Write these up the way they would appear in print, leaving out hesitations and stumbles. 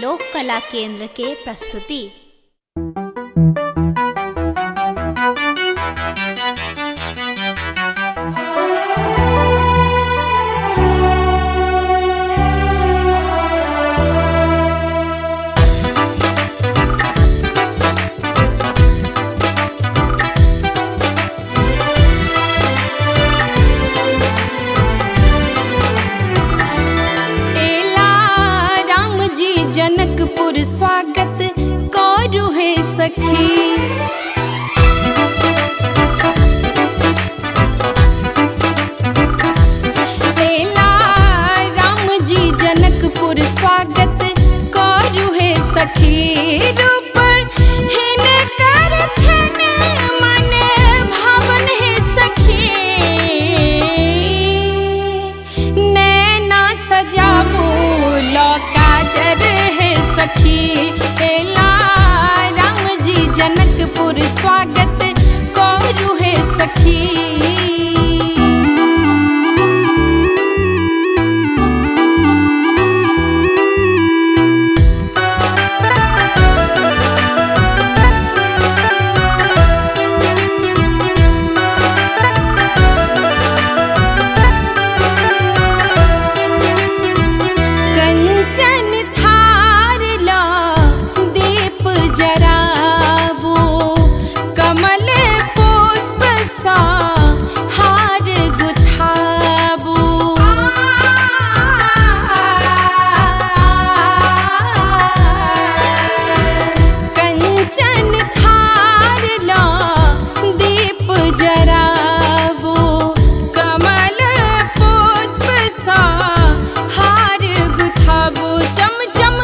लोक कला केंद्र के प्रस्तुति। जनकपुर स्वागत करू है सखी, एला राम जी जनकपुर स्वागत करू है सखी। रूप हिन कर छन मन भावन है सखी, नैना सजाबू लौकाजर सखी। एला राम जी जनकपुर स्वागत करू है सखी। कंचन थार ला दीप जराबू, कमल पुष्प सा हार गुथाबू। कंचन थार ला दीप जराबू, कमल पुष्प सा हार गुथाबू। चम चम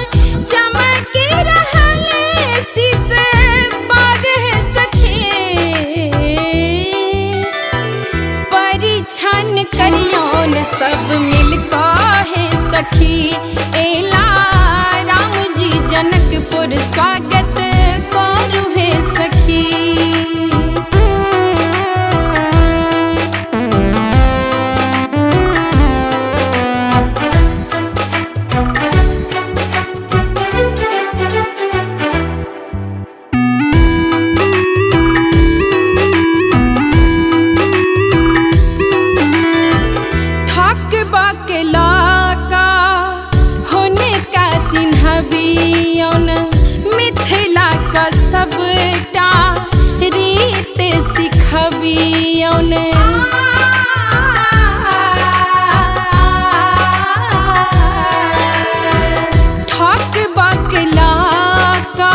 चमकी रहले शीश बाग है सखी, परिछन करियौन सब मिलका है सखी। एला राम जी जनकपुर स्वागत करू है सखी। का होने का चिन्हबियौन, मिथिला का सबटा रीत सिखबियौन। ठक बकला का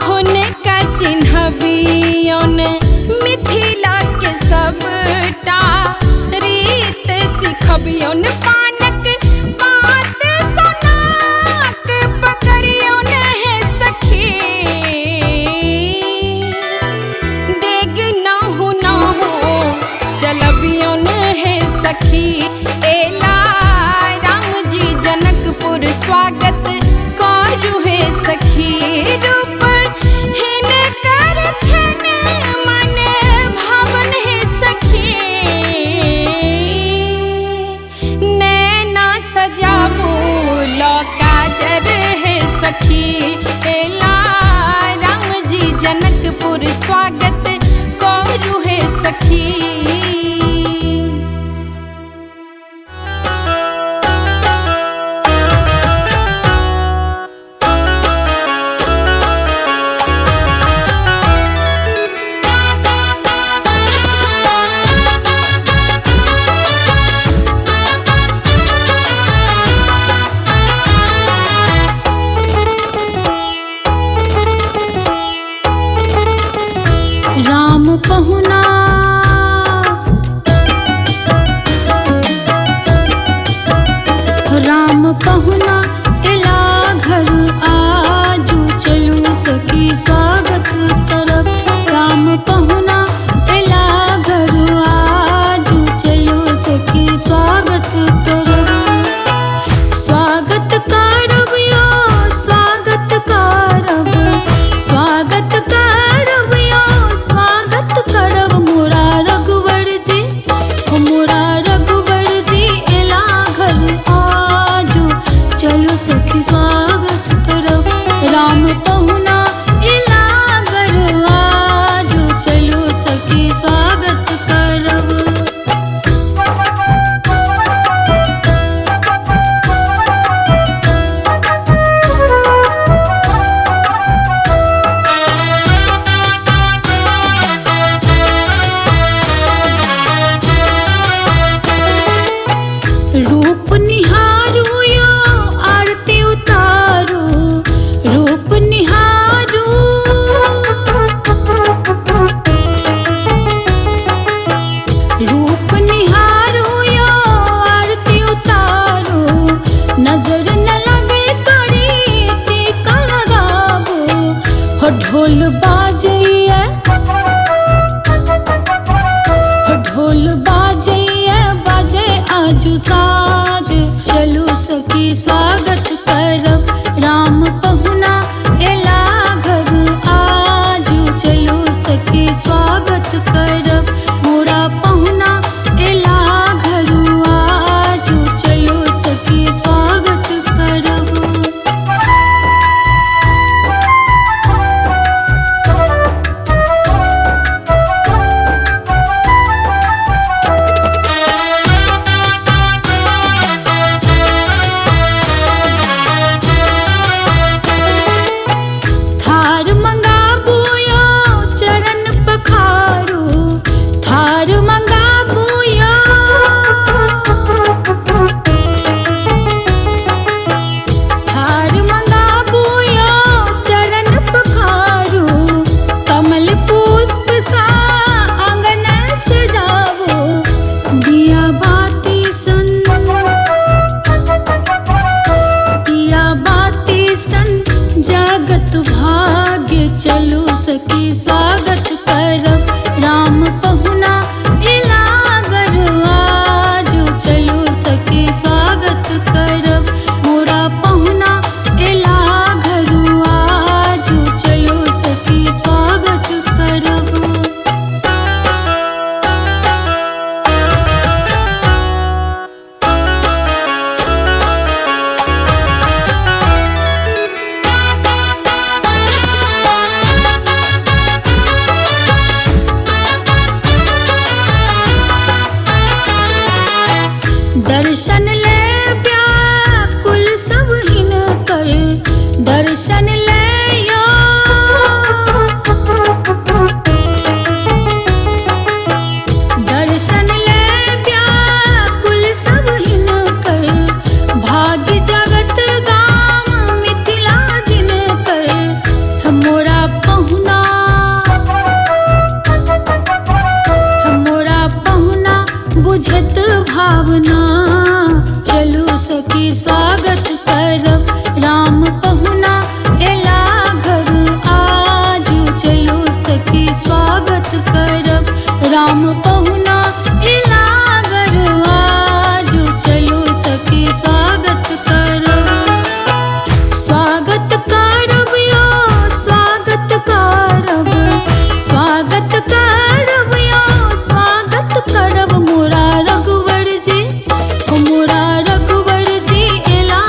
होने का चिन्हबियौन, मिथिला के सबटा रीत सिखबियौन। पानक पात सोनाक पकड़ियौन है सखी, डेग नाहु चलबियौन है सखी। एला राम जी जनकपुर स्वागत करू है सखी। रूप हिन कर छन मन भावन है सखी, नैना सजाबू लौकाजर है सखी। एला राम जी जनकपुर स्वागत करू है सखी। राम पहुना राम पहुना एला घर आजू चलू सखी स्वागत करब। राम पहुना एला घर आजू चलू सखी स्वागत करब। स्वागत करब यो स्वागत करब, स्वागत करब यो स्वागत करब। मोरा रघुवर जी मोरा रघुवर जी एला घर आजू चलो सखी स्वागत कर। पहुना एला घर आजू चलो सखी स्वागत करब। रूप निहारू यो आरती उतारू, रूप निहारू रूप निहारू यो आरती उतारू, नजर न लगे कड़ी टीका लगाबो। हो ढोल बाजैया ढोल बाजैया बाजे आजू साज चलू सखी स्वागत करब। राम पहुना एला घर आजू चलू सखी स्वागत करब। मोरा पहुना एला घर आजू चलू सखी स्वागत करब। थार मंगाबू यो चरण पखारू, थार मंगाबू यो थार मंगाबू यो चरण पखारू, कमल पुष्प सा आंगन सजावो। दिया बाती सन दिया बाती सन जगत भाग्य चलू सखी स्वागत करब। राम पहुना एला घर आजू चलू सखी स्वागत करब। मोरा पहुना एला घर आजू चलू सखी स्वागत करब। दर्शन ले व्याकुल सब हिन कर, दर्शन ले यो दर्शन ले व्याकुल सब हिन कर, भाग्य जगत गाम मिथिला जिन कर। मोरा पहुना बुझत भावना चलू सखी स्वागत करब। राम पहुना एला घर आजू चलू सखी स्वागत करब। राम पहुना एला घर आजू चलू सखी स्वागत करब। स्वागत करब यो स्वागत करब, स्वागत करब यो स्वागत करब। मोरा रघुवर जी एला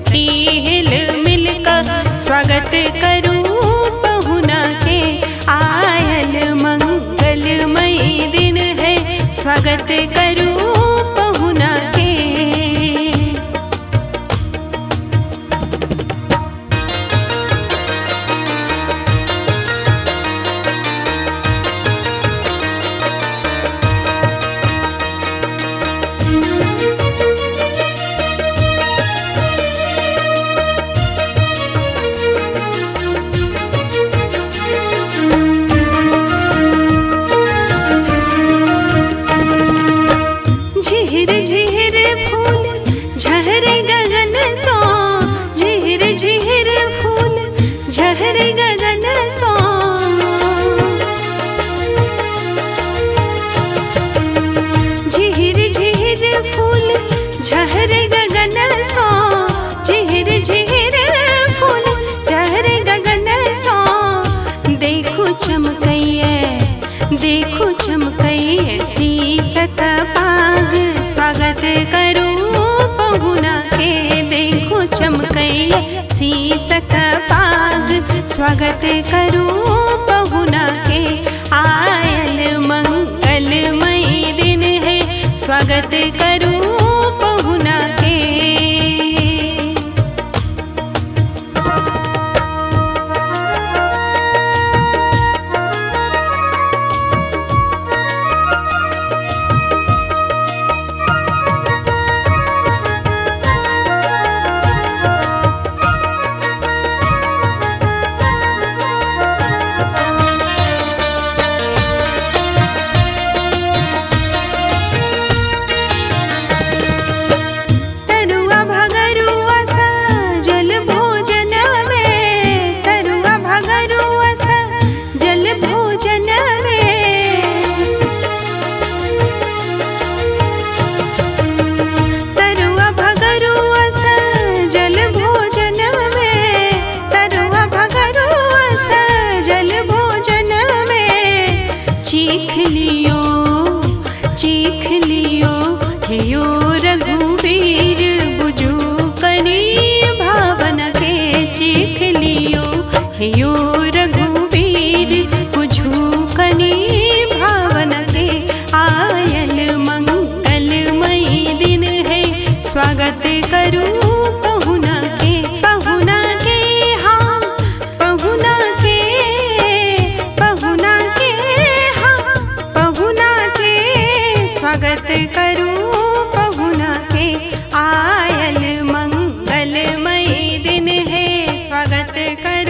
सखी हिल मिलकर स्वागत करूं पहुना के। आयल मंगलमयी दिन है स्वागत करूं पहुना के। झिहिर झिहिर फूल झहरे गगन सो, झिहिर झिहिर फूल झहरे गगन सो। झिहिर झिहिर फूल झहरे गगन सो, झिहिर झिहिर फूल झहरे गगन सो। देखो चमकैये देखो चमकैये शीसक पाग स्वागत करूं पहुना के। देखो चमकैये शीसक पाग स्वागत करूं पहुना के। आयल मंगलमयी दिन है स्वागत करूं पहुना के। चीख लियो हे यो रघुवीर बुझू कनी भावना के। चीख लियो हे यो रघुवीर बुझू कनी भावना के। आयल मंगलमयी दिन है स्वागत करूं पहुना के। पहुना के हाँ पहुना के, पहुना के हाँ पहुना के स्वागत करूं पहुना के। आयल मंगलमयी दिन है स्वागत करूं